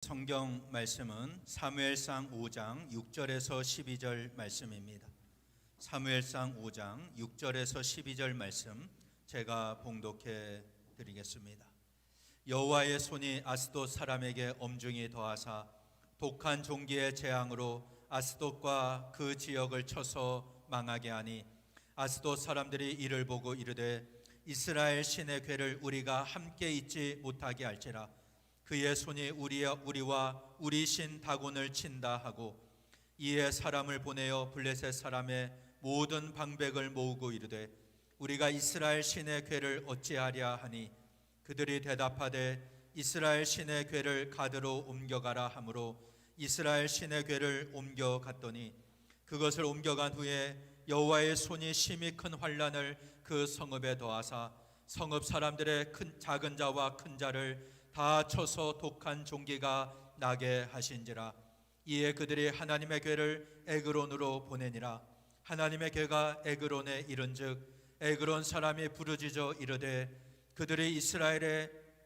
성경 말씀은 사무엘상 5장 6절에서 12절 말씀입니다. 사무엘상 5장 6절에서 12절 말씀 제가 봉독해 드리겠습니다. 여호와의 손이 아스돗 사람에게 엄중히 더하사 독한 종기의 재앙으로 아스돗과 그 지역을 쳐서 망하게 하니 아스돗 사람들이 이를 보고 이르되 이스라엘 신의 괴를 우리가 함께 잊지 못하게 할지라. 그의 손이 우리와 우리 신 다곤을 친다 하고 이에 사람을 보내어 블레셋 사람의 모든 방백을 모으고 이르되 우리가 이스라엘 신의 괴를 어찌하랴 하니 그들이 대답하되 이스라엘 신의 괴를 가드로 옮겨가라 하므로 이스라엘 신의 괴를 옮겨갔더니 그것을 옮겨간 후에 여호와의 손이 심히 큰 환난을 그 성읍에 더하사 성읍 사람들의 작은 자와 큰 자를 다 쳐서 독한 종기가 나게 하신지라. 이에 그들이 하나님의 괴를 에그론으로 보내니라. 하나님의 괴가 에그론에 이른즉 에그론 사람이 부르짖어 이르되 그들이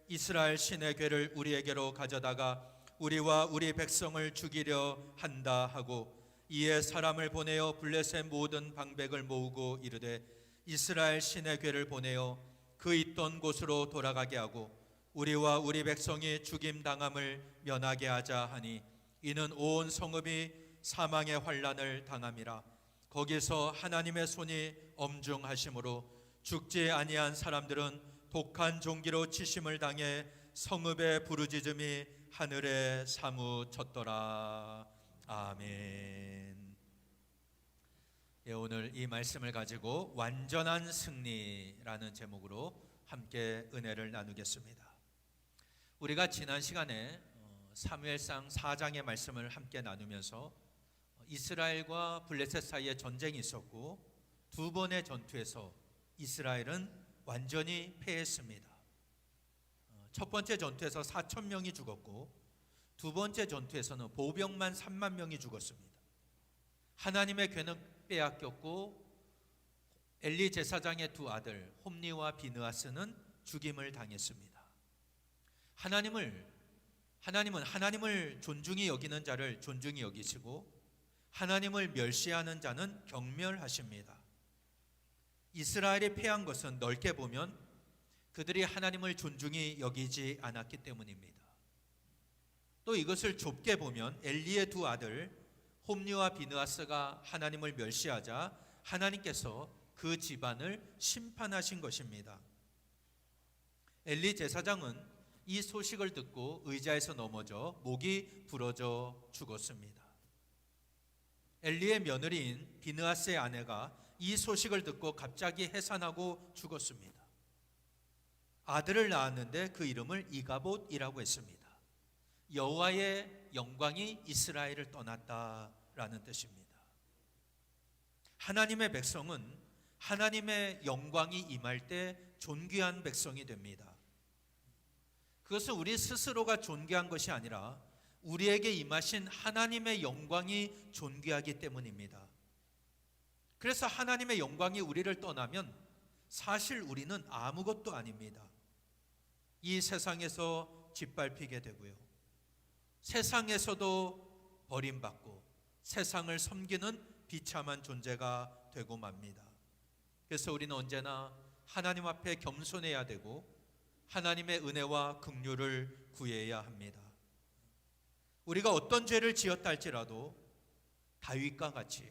이스라엘 신의 괴를 우리에게로 가져다가 우리와 우리 백성을 죽이려 한다 하고 이에 사람을 보내어 블레셋 모든 방백을 모으고 이르되 이스라엘 신의 괴를 보내어 그 있던 곳으로 돌아가게 하고 우리와 우리 백성이 죽임당함을 면하게 하자 하니 이는 온 성읍이 사망의 환난을 당함이라. 거기서 하나님의 손이 엄중하심으로 죽지 아니한 사람들은 독한 종기로 치심을 당해 성읍의 부르짖음이 하늘에 사무쳤더라. 아멘. 오늘 이 말씀을 가지고 완전한 승리라는 제목으로 함께 은혜를 나누겠습니다. 우리가 지난 시간에 사무엘상 4장의 말씀을 함께 나누면서 이스라엘과 블레셋 사이에 전쟁이 있었고 두 번의 전투에서 이스라엘은 완전히 패했습니다. 첫 번째 전투에서 4천 명이 죽었고 두 번째 전투에서는 보병만 3만 명이 죽었습니다. 하나님의 괴는 빼앗겼고 엘리 제사장의 두 아들 홈니와 비느하스는 죽임을 당했습니다. 하나님은 하나님을 존중히 여기는 자를 존중히 여기시고 하나님을 멸시하는 자는 경멸하십니다. 이스라엘이 패한 것은 넓게 보면 그들이 하나님을 존중히 여기지 않았기 때문입니다. 또 이것을 좁게 보면 엘리의 두 아들 홈니와 비느하스가 하나님을 멸시하자 하나님께서 그 집안을 심판하신 것입니다. 엘리 제사장은 이 소식을 듣고 의자에서 넘어져 목이 부러져 죽었습니다. 엘리의 며느리인 비느하스의 아내가 이 소식을 듣고 갑자기 해산하고 죽었습니다. 아들을 낳았는데 그 이름을 이가봇이라고 했습니다. 여호와의 영광이 이스라엘을 떠났다라는 뜻입니다. 하나님의 백성은 하나님의 영광이 임할 때 존귀한 백성이 됩니다. 그것은 우리 스스로가 존귀한 것이 아니라 우리에게 임하신 하나님의 영광이 존귀하기 때문입니다. 그래서 하나님의 영광이 우리를 떠나면 사실 우리는 아무것도 아닙니다. 이 세상에서 짓밟히게 되고요. 세상에서도 버림받고 세상을 섬기는 비참한 존재가 되고 맙니다. 그래서 우리는 언제나 하나님 앞에 겸손해야 되고 하나님의 은혜와 긍휼을 구해야 합니다. 우리가 어떤 죄를 지었다 할지라도 다윗과 같이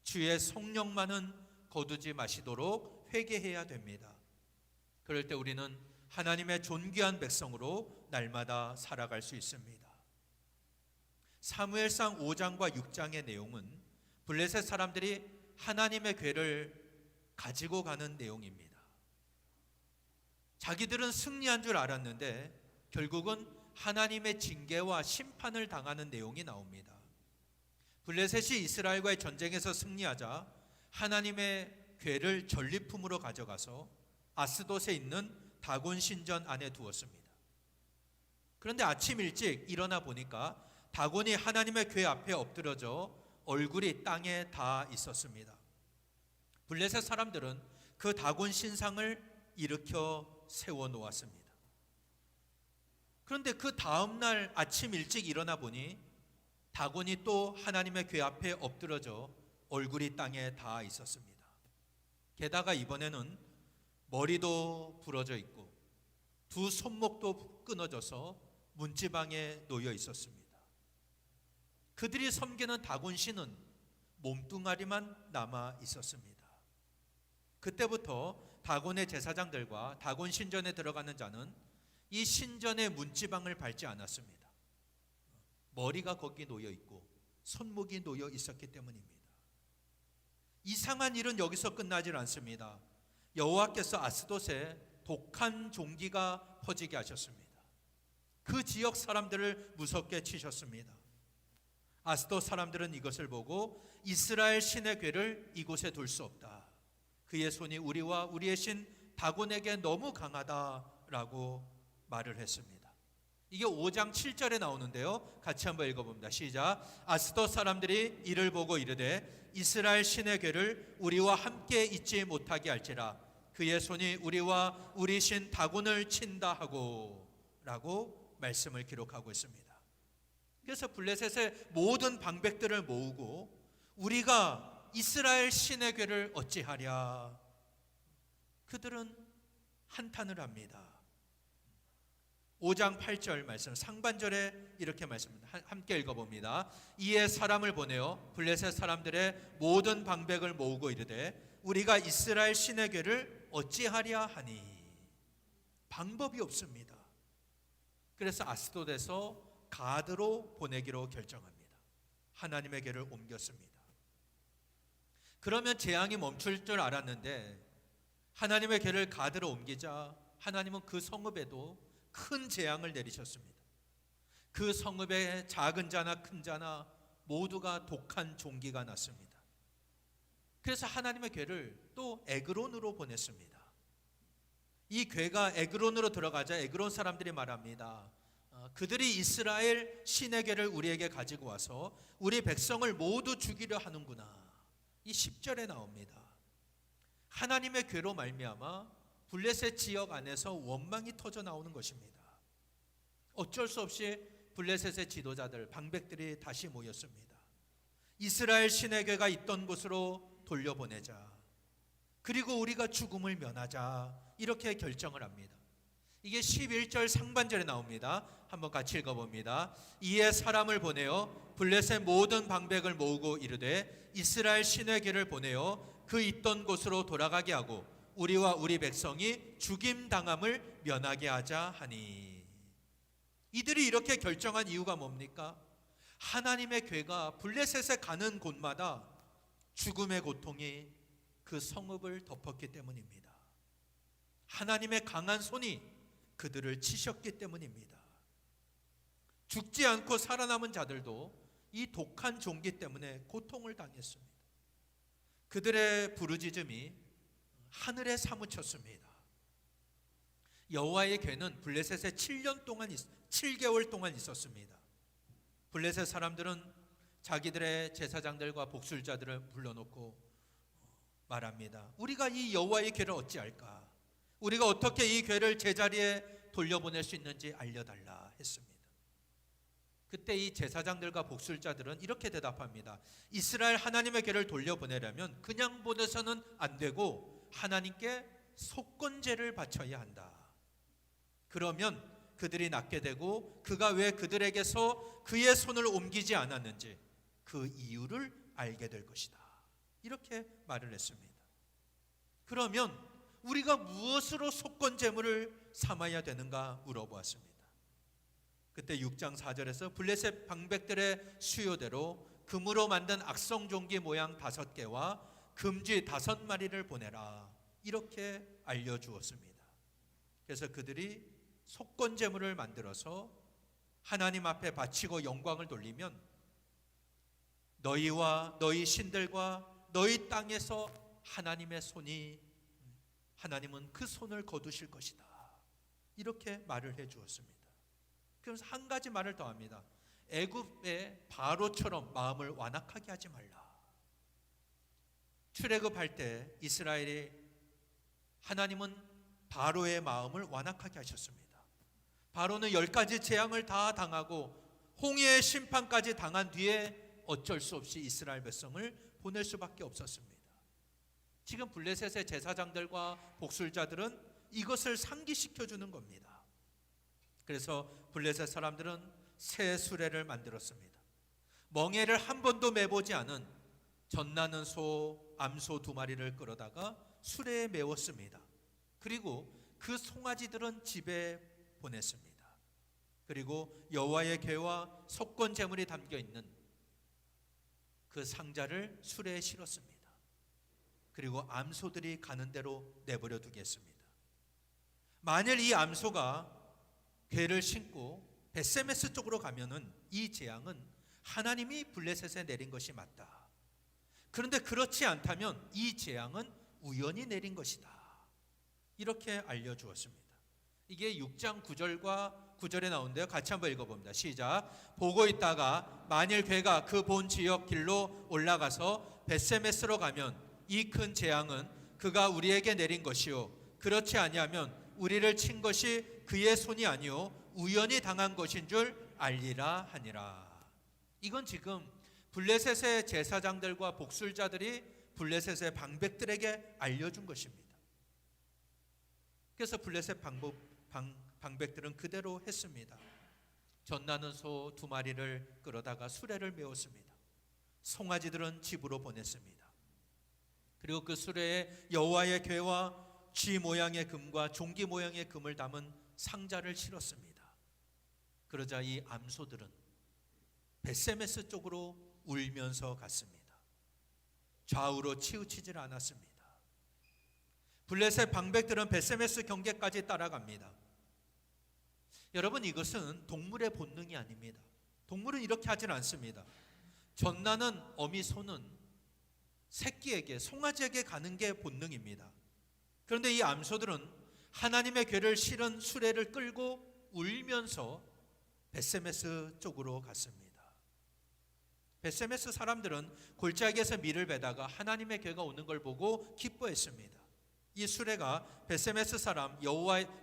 주의 성령만은 거두지 마시도록 회개해야 됩니다. 그럴 때 우리는 하나님의 존귀한 백성으로 날마다 살아갈 수 있습니다. 사무엘상 5장과 6장의 내용은 블레셋 사람들이 하나님의 괴를 가지고 가는 내용입니다. 자기들은 승리한 줄 알았는데 결국은 하나님의 징계와 심판을 당하는 내용이 나옵니다. 블레셋이 이스라엘과의 전쟁에서 승리하자 하나님의 괴를 전리품으로 가져가서 아스돗에 있는 다곤 신전 안에 두었습니다. 그런데 아침 일찍 일어나 보니까 다곤이 하나님의 괴 앞에 엎드려져 얼굴이 땅에 닿아 있었습니다. 블레셋 사람들은 그 다곤 신상을 일으켜 세워 놓았습니다. 그런데 그 다음 날 아침 일찍 일어나 보니 다곤이 또 하나님의 궤 앞에 엎드러져 얼굴이 땅에 닿아 있었습니다. 게다가 이번에는 머리도 부러져 있고 두 손목도 끊어져서 문지방에 놓여 있었습니다. 그들이 섬기는 다곤 신은 몸뚱아리만 남아 있었습니다. 그때부터 다곤의 제사장들과 다곤 신전에 들어가는 자는 이 신전의 문지방을 밟지 않았습니다. 머리가 거기 놓여 있고 손목이 놓여 있었기 때문입니다. 이상한 일은 여기서 끝나질 않습니다. 여호와께서 아스돗에 독한 종기가 퍼지게 하셨습니다. 그 지역 사람들을 무섭게 치셨습니다. 아스돗 사람들은 이것을 보고 이스라엘 신의 궤를 이곳에 둘 수 없다. 그의 손이 우리와 우리의 신 다곤에게 너무 강하다라고 말을 했습니다. 이게 5장 7절에 나오는데요. 같이 한번 읽어봅니다. 시작. 아스돗 사람들이 이를 보고 이르되 이스라엘 신의 궤를 우리와 함께 있지 못하게 할지라 그의 손이 우리와 우리 신 다곤을 친다 하고 라고 말씀을 기록하고 있습니다. 그래서 블레셋의 모든 방백들을 모으고 우리가 이스라엘 신의 궤를 어찌하랴. 그들은 한탄을 합니다. 5장 8절 말씀 상반절에 이렇게 말씀합니다. 함께 읽어봅니다. 이에 사람을 보내어 블레셋 사람들의 모든 방백을 모으고 이르되 우리가 이스라엘 신의 궤를 어찌하랴 하니. 방법이 없습니다. 그래서 아스돗에서 가드로 보내기로 결정합니다. 하나님의 궤를 옮겼습니다. 그러면 재앙이 멈출 줄 알았는데 하나님의 궤를 가드로 옮기자 하나님은 그 성읍에도 큰 재앙을 내리셨습니다. 그 성읍에 작은 자나 큰 자나 모두가 독한 종기가 났습니다. 그래서 하나님의 궤를 또 에그론으로 보냈습니다. 이 궤가 에그론으로 들어가자 에그론 사람들이 말합니다. 그들이 이스라엘 신의 궤를 우리에게 가지고 와서 우리 백성을 모두 죽이려 하는구나. 이 10절에 나옵니다. 하나님의 궤로 말미암아 블레셋 지역 안에서 원망이 터져 나오는 것입니다. 어쩔 수 없이 블레셋의 지도자들, 방백들이 다시 모였습니다. 이스라엘 신의 궤가 있던 곳으로 돌려보내자. 그리고 우리가 죽음을 면하자. 이렇게 결정을 합니다. 이게 11절 상반절에 나옵니다. 한번 같이 읽어봅니다. 이에 사람을 보내어 블레셋 모든 방백을 모으고 이르되 이스라엘 신의 궤를 보내어 그 있던 곳으로 돌아가게 하고 우리와 우리 백성이 죽임당함을 면하게 하자 하니. 이들이 이렇게 결정한 이유가 뭡니까? 하나님의 궤가 블레셋에 가는 곳마다 죽음의 고통이 그 성읍을 덮었기 때문입니다. 하나님의 강한 손이 그들을 치셨기 때문입니다. 죽지 않고 살아남은 자들도 이 독한 종기 때문에 고통을 당했습니다. 그들의 부르짖음이 하늘에 사무쳤습니다. 여호와의 궤는 블레셋에 7개월 동안 있었습니다. 블레셋 사람들은 자기들의 제사장들과 복술자들을 불러놓고 말합니다. 우리가 이 여호와의 궤를 어찌할까? 우리가 어떻게 이 궤를 제자리에 돌려보낼 수 있는지 알려달라 했습니다. 그때 이 제사장들과 복술자들은 이렇게 대답합니다. 이스라엘 하나님의 궤를 돌려보내려면 그냥 보내서는 안 되고 하나님께 속건제를 바쳐야 한다. 그러면 그들이 낫게 되고 그가 왜 그들에게서 그의 손을 옮기지 않았는지 그 이유를 알게 될 것이다. 이렇게 말을 했습니다. 그러면 우리가 무엇으로 속건제물을 삼아야 되는가 물어보았습니다. 그때 6장 4절에서 블레셋 방백들의 수요대로 금으로 만든 악성종기 모양 5개와 금쥐 5마리를 보내라. 이렇게 알려주었습니다. 그래서 그들이 속건제물을 만들어서 하나님 앞에 바치고 영광을 돌리면 너희와 너희 신들과 너희 땅에서 하나님은 그 손을 거두실 것이다. 이렇게 말을 해주었습니다. 그래서 한 가지 말을 더 합니다. 애굽의 바로처럼 마음을 완악하게 하지 말라. 출애굽할 때 하나님은 바로의 마음을 완악하게 하셨습니다. 바로는 10가지 재앙을 다 당하고 홍해의 심판까지 당한 뒤에 어쩔 수 없이 이스라엘 백성을 보낼 수밖에 없었습니다. 지금 블레셋의 제사장들과 복술자들은 이것을 상기시켜 주는 겁니다. 그래서 블레셋 사람들은 새 수레를 만들었습니다. 멍에를 한 번도 매보지 않은 젖나는 소, 암소 2마리를 끌어다가 수레에 메웠습니다. 그리고 그 송아지들은 집에 보냈습니다. 그리고 여호와의 궤와 속건 제물이 담겨 있는 그 상자를 수레에 실었습니다. 그리고 암소들이 가는 대로 내버려 두겠습니다. 만일 이 암소가 궤를 신고 벳세메스 쪽으로 가면은 이 재앙은 하나님이 블레셋에 내린 것이 맞다. 그런데 그렇지 않다면 이 재앙은 우연히 내린 것이다. 이렇게 알려주었습니다. 이게 6장 9절과 9절에 나오는데요. 같이 한번 읽어봅니다. 시작. 보고 있다가 만일 궤가 그 본 지역 길로 올라가서 벳세메스로 가면 이 큰 재앙은 그가 우리에게 내린 것이요 그렇지 아니하면 우리를 친 것이 그의 손이 아니요 우연히 당한 것인 줄 알리라 하니라. 이건 지금 블레셋의 제사장들과 복술자들이 블레셋의 방백들에게 알려준 것입니다. 그래서 블레셋 방백들은 그대로 했습니다. 젖나는 소 2마리를 끌어다가 수레를 메웠습니다. 송아지들은 집으로 보냈습니다. 그리고 그 수레에 여호와의 궤와 쥐 모양의 금과 종기 모양의 금을 담은 상자를 실었습니다. 그러자 이 암소들은 벳세메스 쪽으로 울면서 갔습니다. 좌우로 치우치질 않았습니다. 블레셋 방백들은 벳세메스 경계까지 따라갑니다. 여러분, 이것은 동물의 본능이 아닙니다. 동물은 이렇게 하질 않습니다. 젖나는 어미 소는 새끼에게, 송아지에게 가는 게 본능입니다. 그런데 이 암소들은 하나님의 궤를 실은 수레를 끌고 울면서 벳세메스 쪽으로 갔습니다. 벳세메스 사람들은 골짜기에서 밀을 베다가 하나님의 궤가 오는 걸 보고 기뻐했습니다. 이 수레가 벳세메스 사람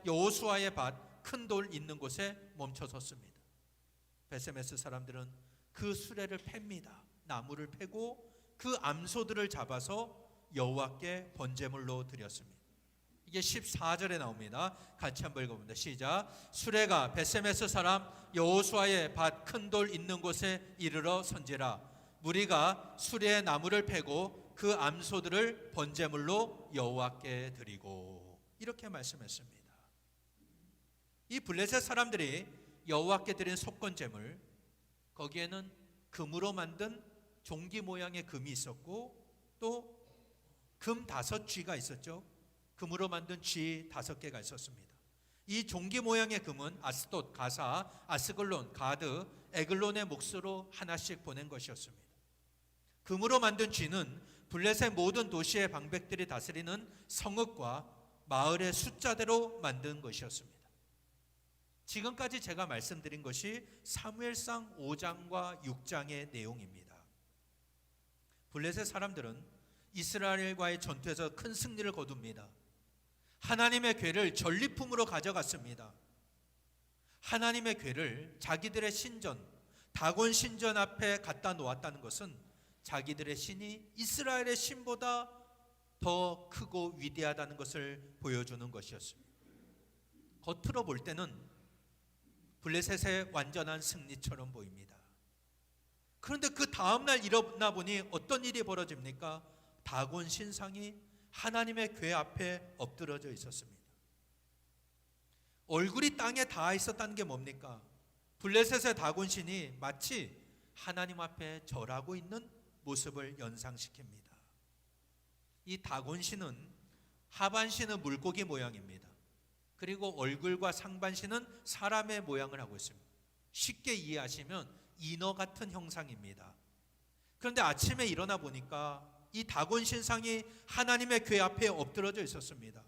여호수아의 밭 큰 돌 있는 곳에 멈춰섰습니다. 벳세메스 사람들은 그 수레를 팹니다. 나무를 패고 그 암소들을 잡아서 여호와께 번제물로 드렸습니다. 이게 14절에 나옵니다. 같이 한번 읽어봅니다. 시작. 수레가 벳세메스 사람 여호수아의 밭 큰 돌 있는 곳에 이르러 선지라. 무리가 수레에 나무를 패고 그 암소들을 번제물로 여호와께 드리고. 이렇게 말씀했습니다. 이 블레셋 사람들이 여호와께 드린 속건제물, 거기에는 금으로 만든 종기 모양의 금이 있었고 또 금 5쥐가 있었죠. 금으로 만든 쥐 5개가 있었습니다. 이 종기 모양의 금은 아스돗, 가사, 아스글론, 가드, 에글론의 몫으로 하나씩 보낸 것이었습니다. 금으로 만든 쥐는 블레셋 모든 도시의 방백들이 다스리는 성읍과 마을의 숫자대로 만든 것이었습니다. 지금까지 제가 말씀드린 것이 사무엘상 5장과 6장의 내용입니다. 블레셋 사람들은 이스라엘과의 전투에서 큰 승리를 거둡니다. 하나님의 궤를 전리품으로 가져갔습니다. 하나님의 궤를 자기들의 신전, 다곤 신전 앞에 갖다 놓았다는 것은 자기들의 신이 이스라엘의 신보다 더 크고 위대하다는 것을 보여주는 것이었습니다. 겉으로 볼 때는 블레셋의 완전한 승리처럼 보입니다. 그런데 그 다음날 일어나 보니 어떤 일이 벌어집니까? 다곤 신상이 하나님의 궤 앞에 엎드러져 있었습니다. 얼굴이 땅에 닿아 있었다는 게 뭡니까? 블레셋의 다곤 신이 마치 하나님 앞에 절하고 있는 모습을 연상시킵니다. 이 다곤 신은 하반신은 물고기 모양입니다. 그리고 얼굴과 상반신은 사람의 모양을 하고 있습니다. 쉽게 이해하시면 인어 같은 형상입니다. 그런데 아침에 일어나 보니까 이 다곤 신상이 하나님의 궤 앞에 엎드러져 있었습니다.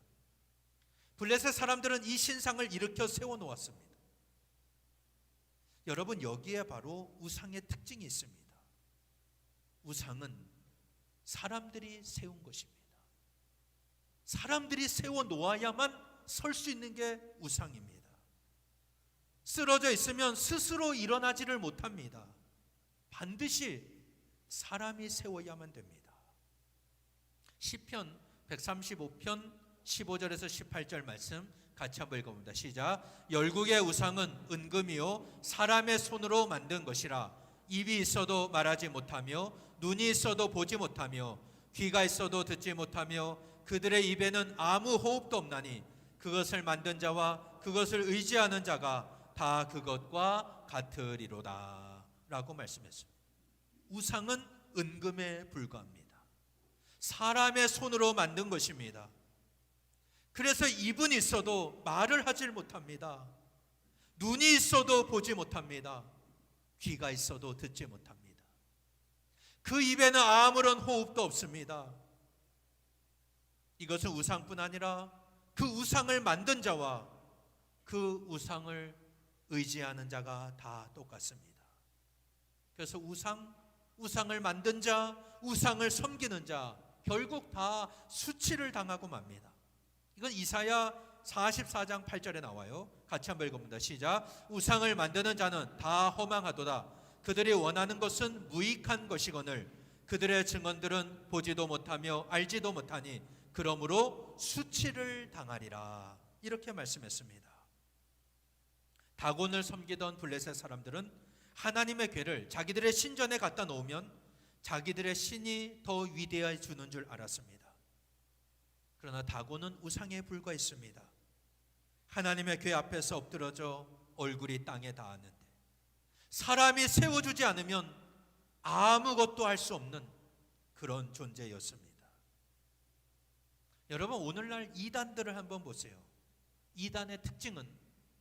블레셋 사람들은 이 신상을 일으켜 세워놓았습니다. 여러분, 여기에 바로 우상의 특징이 있습니다. 우상은 사람들이 세운 것입니다. 사람들이 세워놓아야만 설 수 있는 게 우상입니다. 쓰러져 있으면 스스로 일어나지를 못합니다. 반드시 사람이 세워야만 됩니다. 시편 135편 15절에서 18절 말씀 같이 한번 읽어봅니다. 시작. 열국의 우상은 은금이요 사람의 손으로 만든 것이라. 입이 있어도 말하지 못하며 눈이 있어도 보지 못하며 귀가 있어도 듣지 못하며 그들의 입에는 아무 호흡도 없나니 그것을 만든 자와 그것을 의지하는 자가 다 그것과 같으리로다 라고 말씀했습니다. 우상은 은금에 불과합니다. 사람의 손으로 만든 것입니다. 그래서 입은 있어도 말을 하질 못합니다. 눈이 있어도 보지 못합니다. 귀가 있어도 듣지 못합니다. 그 입에는 아무런 호흡도 없습니다. 이것은 우상뿐 아니라 그 우상을 만든 자와 그 우상을 의지하는 자가 다 똑같습니다. 그래서 우상을 만든 자, 우상을 섬기는 자 결국 다 수치를 당하고 맙니다. 이건 이사야 44장 8절에 나와요. 같이 한번 읽어봅니다. 시작. 우상을 만드는 자는 다 허망하도다. 그들이 원하는 것은 무익한 것이거늘 그들의 증언들은 보지도 못하며 알지도 못하니 그러므로 수치를 당하리라. 이렇게 말씀했습니다. 다곤을 섬기던 블레셋 사람들은 하나님의 궤를 자기들의 신전에 갖다 놓으면 자기들의 신이 더 위대해지는 줄 알았습니다. 그러나 다곤은 우상에 불과했습니다. 하나님의 궤 앞에서 엎드러져 얼굴이 땅에 닿았는데 사람이 세워주지 않으면 아무것도 할 수 없는 그런 존재였습니다. 여러분, 오늘날 이단들을 한번 보세요. 이단의 특징은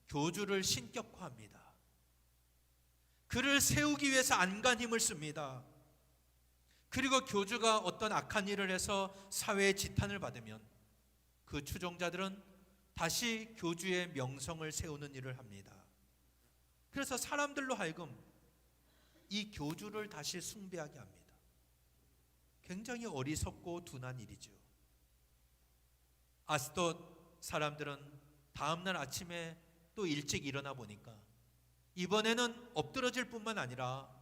교주를 신격화합니다. 그를 세우기 위해서 안간 힘을 씁니다. 그리고 교주가 어떤 악한 일을 해서 사회의 지탄을 받으면 그 추종자들은 다시 교주의 명성을 세우는 일을 합니다. 그래서 사람들로 하여금 이 교주를 다시 숭배하게 합니다. 굉장히 어리석고 둔한 일이죠. 아스돗 사람들은 다음날 아침에 또 일찍 일어나 보니까 이번에는 엎드러질 뿐만 아니라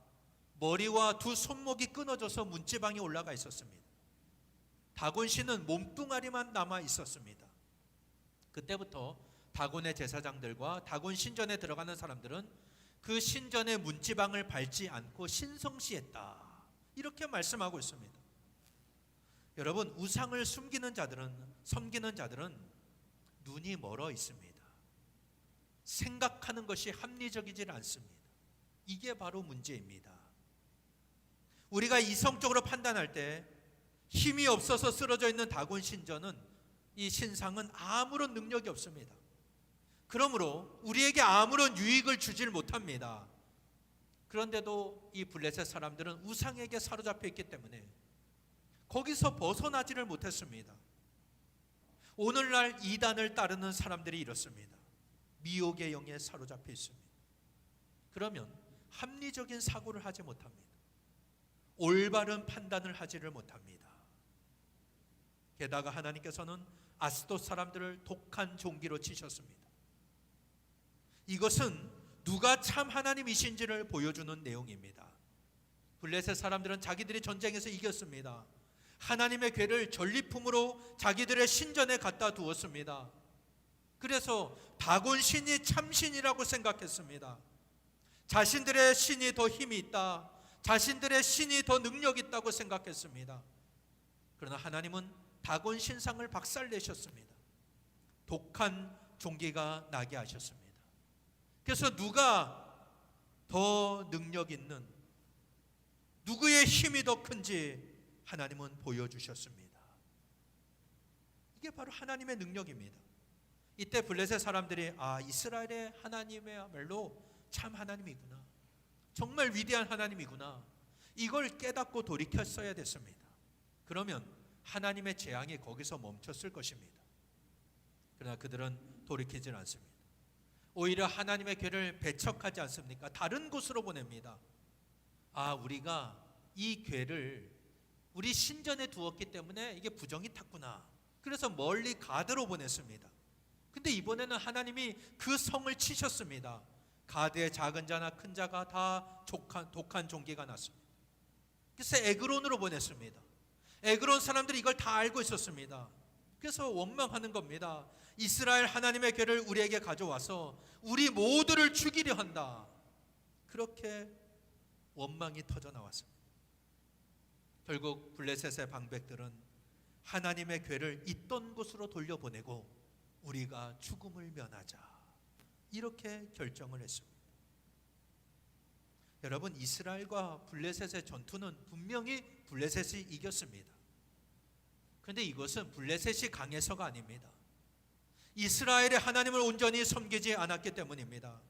머리와 두 손목이 끊어져서 문지방에 올라가 있었습니다. 다곤 씨는 몸뚱아리만 남아 있었습니다. 그때부터 다곤의 제사장들과 다곤 신전에 들어가는 사람들은 그 신전의 문지방을 밟지 않고 신성시했다. 이렇게 말씀하고 있습니다. 여러분, 우상을 섬기는 자들은 눈이 멀어 있습니다. 생각하는 것이 합리적이질 않습니다. 이게 바로 문제입니다. 우리가 이성적으로 판단할 때 힘이 없어서 쓰러져 있는 다곤 신전은 이 신상은 아무런 능력이 없습니다. 그러므로 우리에게 아무런 유익을 주질 못합니다. 그런데도 이 블레셋 사람들은 우상에게 사로잡혀 있기 때문에 거기서 벗어나지를 못했습니다. 오늘날 이단을 따르는 사람들이 이렇습니다. 미혹의 영에 사로잡혀 있습니다. 그러면 합리적인 사고를 하지 못합니다. 올바른 판단을 하지를 못합니다. 게다가 하나님께서는 아스돗 사람들을 독한 종기로 치셨습니다. 이것은 누가 참 하나님이신지를 보여주는 내용입니다. 블레셋 사람들은 자기들이 전쟁에서 이겼습니다. 하나님의 궤를 전리품으로 자기들의 신전에 갖다 두었습니다. 그래서 다곤 신이 참신이라고 생각했습니다. 자신들의 신이 더 힘이 있다, 자신들의 신이 더 능력 있다고 생각했습니다. 그러나 하나님은 다곤 신상을 박살내셨습니다. 독한 종기가 나게 하셨습니다. 그래서 누가 더 능력 있는, 누구의 힘이 더 큰지 하나님은 보여주셨습니다. 이게 바로 하나님의 능력입니다. 이때 블레셋 사람들이 이스라엘의 하나님이야말로 참 하나님이구나, 정말 위대한 하나님이구나, 이걸 깨닫고 돌이켰어야 됐습니다. 그러면 하나님의 재앙이 거기서 멈췄을 것입니다. 그러나 그들은 돌이키질 않습니다. 오히려 하나님의 궤를 배척하지 않습니까? 다른 곳으로 보냅니다. 우리가 이 궤를 우리 신전에 두었기 때문에 이게 부정이 탔구나. 그래서 멀리 가드로 보냈습니다. 근데 이번에는 하나님이 그 성을 치셨습니다. 가드의 작은 자나 큰 자가 다 독한 종기가 났습니다. 그래서 에그론으로 보냈습니다. 에그론 사람들이 이걸 다 알고 있었습니다. 그래서 원망하는 겁니다. 이스라엘 하나님의 괴를 우리에게 가져와서 우리 모두를 죽이려 한다. 그렇게 원망이 터져 나왔습니다. 결국 블레셋의 방백들은 하나님의 괴를 있던 곳으로 돌려보내고 우리가 죽음을 면하자, 이렇게 결정을 했습니다. 여러분, 이스라엘과 블레셋의 전투는 분명히 블레셋이 이겼습니다. 그런데 이것은 블레셋이 강해서가 아닙니다. 이스라엘의 하나님을 온전히 섬기지 않았기 때문입니다.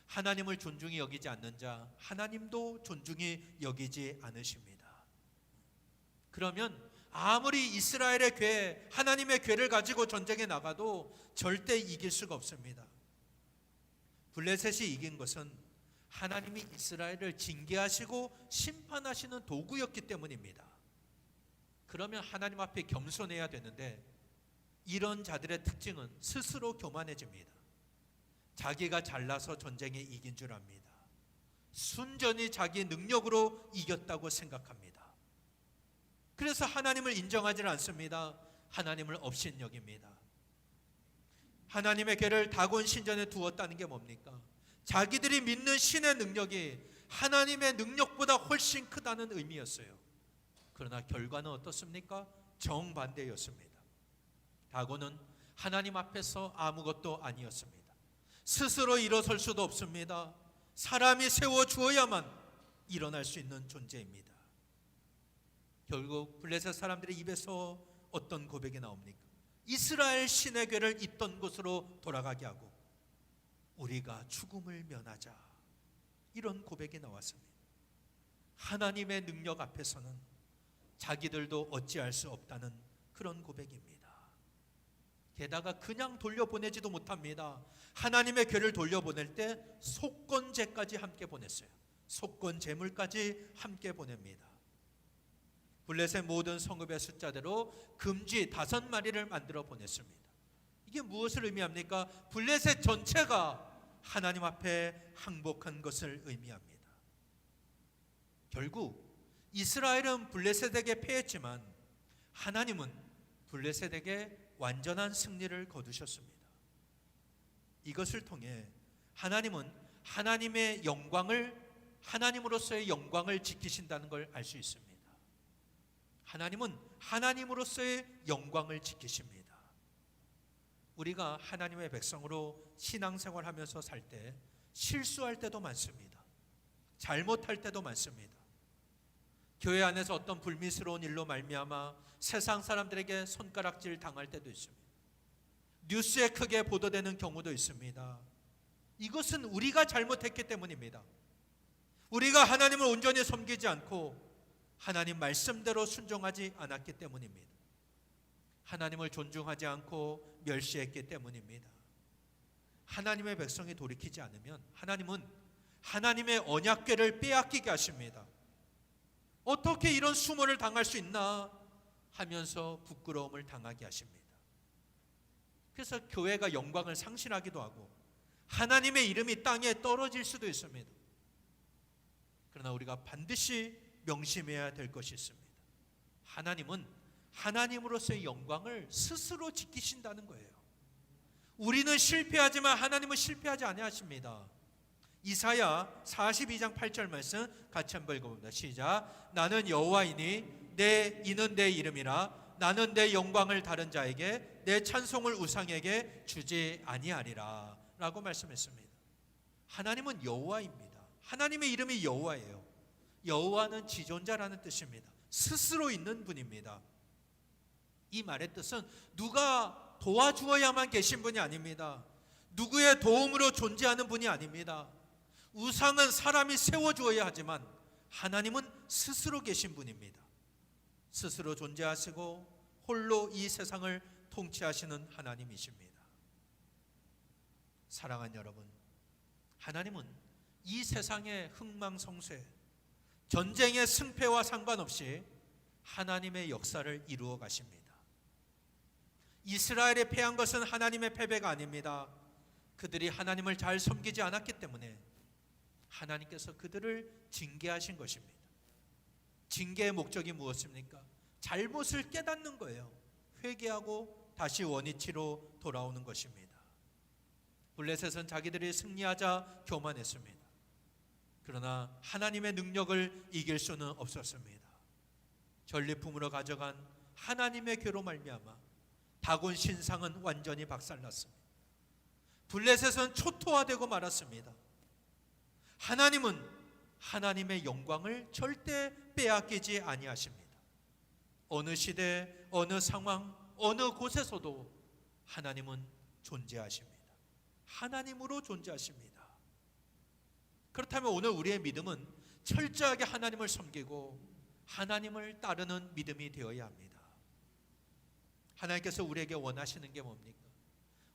하나님을 존중히 여기지 않는 자, 하나님도 존중히 여기지 않으십니다. 그러면 아무리 이스라엘의 괴, 하나님의 괴를 가지고 전쟁에 나가도 절대 이길 수가 없습니다. 블레셋이 이긴 것은 하나님이 이스라엘을 징계하시고 심판하시는 도구였기 때문입니다. 그러면 하나님 앞에 겸손해야 되는데, 이런 자들의 특징은 스스로 교만해집니다. 자기가 잘나서 전쟁에 이긴 줄 압니다. 순전히 자기 능력으로 이겼다고 생각합니다. 그래서 하나님을 인정하지 않습니다. 하나님을 업신여깁니다. 하나님의 괴를 다곤 신전에 두었다는 게 뭡니까? 자기들이 믿는 신의 능력이 하나님의 능력보다 훨씬 크다는 의미였어요. 그러나 결과는 어떻습니까? 정반대였습니다. 다곤은 하나님 앞에서 아무것도 아니었습니다. 스스로 일어설 수도 없습니다. 사람이 세워주어야만 일어날 수 있는 존재입니다. 결국 블레셋 사람들의 입에서 어떤 고백이 나옵니까? 이스라엘 신의 괴를 있던 곳으로 돌아가게 하고 우리가 죽음을 면하자, 이런 고백이 나왔습니다. 하나님의 능력 앞에서는 자기들도 어찌할 수 없다는 그런 고백입니다. 게다가 그냥 돌려보내지도 못합니다. 하나님의 괴를 돌려보낼 때 속건제까지 함께 보냈어요. 속건 제물까지 함께 보냅니다. 블레셋 모든 성읍의 숫자대로 금쥐 5마리를 만들어 보냈습니다. 이게 무엇을 의미합니까? 블레셋 전체가 하나님 앞에 항복한 것을 의미합니다. 결국 이스라엘은 블레셋에게 패했지만 하나님은 블레셋에게 완전한 승리를 거두셨습니다. 이것을 통해 하나님은 하나님의 영광을, 하나님으로서의 영광을 지키신다는 걸 알 수 있습니다. 하나님은 하나님으로서의 영광을 지키십니다. 우리가 하나님의 백성으로 신앙생활하면서 살 때 실수할 때도 많습니다. 잘못할 때도 많습니다. 교회 안에서 어떤 불미스러운 일로 말미암아 세상 사람들에게 손가락질 당할 때도 있습니다. 뉴스에 크게 보도되는 경우도 있습니다. 이것은 우리가 잘못했기 때문입니다. 우리가 하나님을 온전히 섬기지 않고 하나님 말씀대로 순종하지 않았기 때문입니다. 하나님을 존중하지 않고 멸시했기 때문입니다. 하나님의 백성이 돌이키지 않으면 하나님은 하나님의 언약궤를 빼앗기게 하십니다. 어떻게 이런 수모를 당할 수 있나 하면서 부끄러움을 당하게 하십니다. 그래서 교회가 영광을 상실하기도 하고 하나님의 이름이 땅에 떨어질 수도 있습니다. 그러나 우리가 반드시 명심해야 될 것이 있습니다. 하나님은 하나님으로서의 영광을 스스로 지키신다는 거예요. 우리는 실패하지만 하나님은 실패하지 아니하십니다. 이사야 42장 8절 말씀 같이 한번 읽어봅니다. 시작. 나는 여호와이니 이는 내 이름이라. 나는 내 영광을 다른 자에게, 내 찬송을 우상에게 주지 아니하리라 라고 말씀했습니다. 하나님은 여호와입니다. 하나님의 이름이 여호와예요. 여호와는 지존자라는 뜻입니다. 스스로 있는 분입니다. 이 말의 뜻은 누가 도와주어야만 계신 분이 아닙니다. 누구의 도움으로 존재하는 분이 아닙니다. 우상은 사람이 세워주어야 하지만 하나님은 스스로 계신 분입니다. 스스로 존재하시고 홀로 이 세상을 통치하시는 하나님이십니다. 사랑하는 여러분, 하나님은 이 세상의 흥망성쇠, 전쟁의 승패와 상관없이 하나님의 역사를 이루어 가십니다. 이스라엘이 패한 것은 하나님의 패배가 아닙니다. 그들이 하나님을 잘 섬기지 않았기 때문에 하나님께서 그들을 징계하신 것입니다. 징계의 목적이 무엇입니까? 잘못을 깨닫는 거예요. 회개하고 다시 원위치로 돌아오는 것입니다. 블레셋은 자기들이 승리하자 교만했습니다. 그러나 하나님의 능력을 이길 수는 없었습니다. 전리품으로 가져간 하나님의 괴로 말미암아 다곤 신상은 완전히 박살났습니다. 블레셋은 초토화되고 말았습니다. 하나님은 하나님의 영광을 절대 빼앗기지 아니하십니다. 어느 시대, 어느 상황, 어느 곳에서도 하나님은 존재하십니다. 하나님으로 존재하십니다. 그렇다면 오늘 우리의 믿음은 철저하게 하나님을 섬기고 하나님을 따르는 믿음이 되어야 합니다. 하나님께서 우리에게 원하시는 게 뭡니까?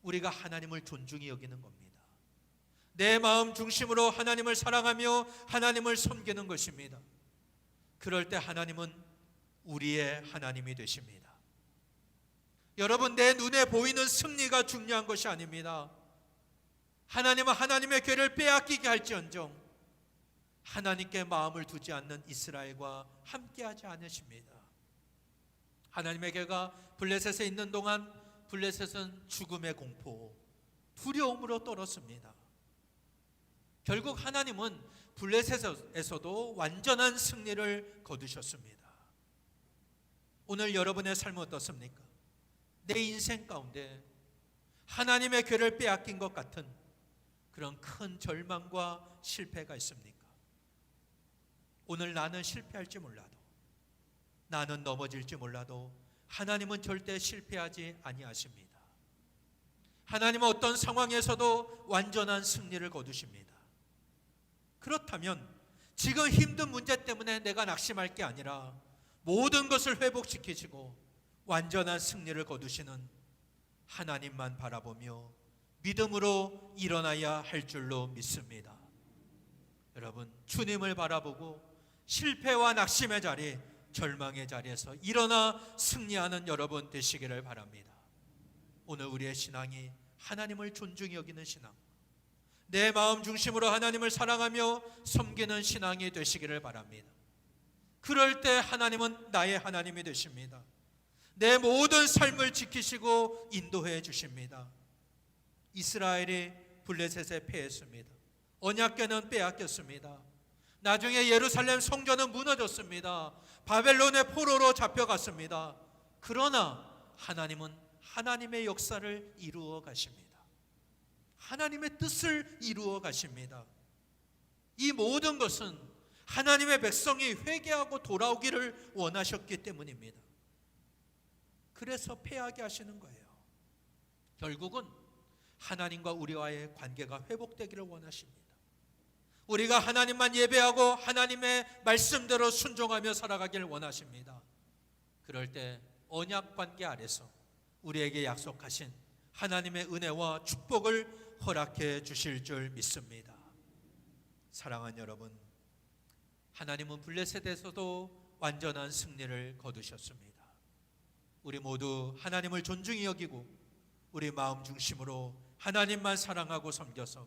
우리가 하나님을 존중히 여기는 겁니다. 내 마음 중심으로 하나님을 사랑하며 하나님을 섬기는 것입니다. 그럴 때 하나님은 우리의 하나님이 되십니다. 여러분, 내 눈에 보이는 승리가 중요한 것이 아닙니다. 하나님은 하나님의 괴를 빼앗기게 할지언정 하나님께 마음을 두지 않는 이스라엘과 함께하지 않으십니다. 하나님의 괴가 블레셋에 있는 동안 블레셋은 죽음의 공포, 두려움으로 떨었습니다. 결국 하나님은 블레셋에서도 완전한 승리를 거두셨습니다. 오늘 여러분의 삶은 어떻습니까? 내 인생 가운데 하나님의 괴를 빼앗긴 것 같은 그런 큰 절망과 실패가 있습니까? 오늘 나는 실패할지 몰라도, 나는 넘어질지 몰라도 하나님은 절대 실패하지 아니하십니다. 하나님은 어떤 상황에서도 완전한 승리를 거두십니다. 그렇다면 지금 힘든 문제 때문에 내가 낙심할 게 아니라 모든 것을 회복시키시고 완전한 승리를 거두시는 하나님만 바라보며 믿음으로 일어나야 할 줄로 믿습니다. 여러분, 주님을 바라보고 실패와 낙심의 자리, 절망의 자리에서 일어나 승리하는 여러분 되시기를 바랍니다. 오늘 우리의 신앙이 하나님을 존중히 여기는 신앙, 내 마음 중심으로 하나님을 사랑하며 섬기는 신앙이 되시기를 바랍니다. 그럴 때 하나님은 나의 하나님이 되십니다. 내 모든 삶을 지키시고 인도해 주십니다. 이스라엘이 블레셋에 패했습니다. 언약궤는 빼앗겼습니다. 나중에 예루살렘 성전은 무너졌습니다. 바벨론의 포로로 잡혀갔습니다. 그러나 하나님은 하나님의 역사를 이루어 가십니다. 하나님의 뜻을 이루어 가십니다. 이 모든 것은 하나님의 백성이 회개하고 돌아오기를 원하셨기 때문입니다. 그래서 패하게 하시는 거예요. 결국은 하나님과 우리와의 관계가 회복되기를 원하십니다. 우리가 하나님만 예배하고 하나님의 말씀대로 순종하며 살아가기를 원하십니다. 그럴 때 언약 관계 아래서 우리에게 약속하신 하나님의 은혜와 축복을 허락해 주실 줄 믿습니다. 사랑하는 여러분, 하나님은 블레셋에서도 완전한 승리를 거두셨습니다. 우리 모두 하나님을 존중히 여기고 우리 마음 중심으로 하나님만 사랑하고 섬겨서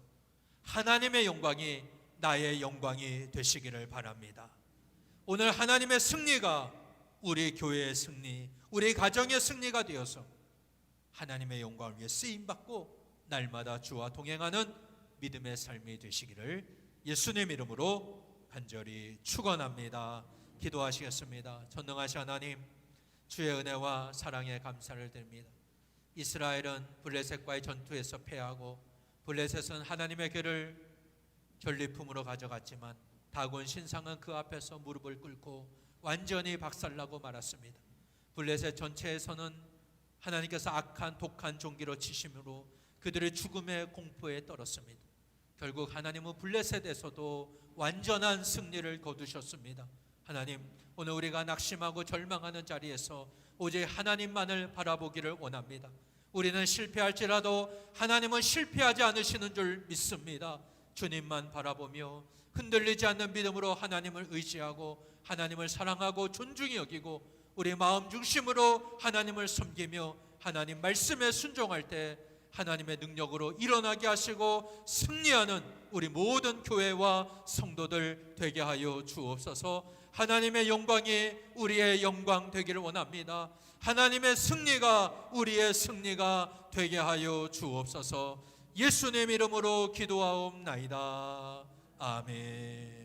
하나님의 영광이 나의 영광이 되시기를 바랍니다. 오늘 하나님의 승리가 우리 교회의 승리, 우리 가정의 승리가 되어서 하나님의 영광을 위해 쓰임받고 날마다 주와 동행하는 믿음의 삶이 되시기를 예수님 이름으로 간절히 축원합니다. 기도하시겠습니다. 전능하신 하나님, 주의 은혜와 사랑에 감사를 드립니다. 이스라엘은 블레셋과의 전투에서 패하고 블레셋은 하나님의 궤를 전리품으로 가져갔지만 다곤 신상은 그 앞에서 무릎을 꿇고 완전히 박살나고 말았습니다. 블레셋 전체에서는 하나님께서 악한 독한 종기로 치심으로 그들의 죽음의 공포에 떨었습니다. 결국 하나님은 블레셋에서도 완전한 승리를 거두셨습니다. 하나님, 오늘 우리가 낙심하고 절망하는 자리에서 오직 하나님만을 바라보기를 원합니다. 우리는 실패할지라도 하나님은 실패하지 않으시는 줄 믿습니다. 주님만 바라보며 흔들리지 않는 믿음으로 하나님을 의지하고 하나님을 사랑하고 존중히 여기고 우리 마음 중심으로 하나님을 섬기며 하나님 말씀에 순종할 때 하나님의 능력으로 일어나게 하시고 승리하는 우리 모든 교회와 성도들 되게 하여 주옵소서. 하나님의 영광이 우리의 영광 되기를 원합니다. 하나님의 승리가 우리의 승리가 되게 하여 주옵소서. 예수님 이름으로 기도하옵나이다. 아멘.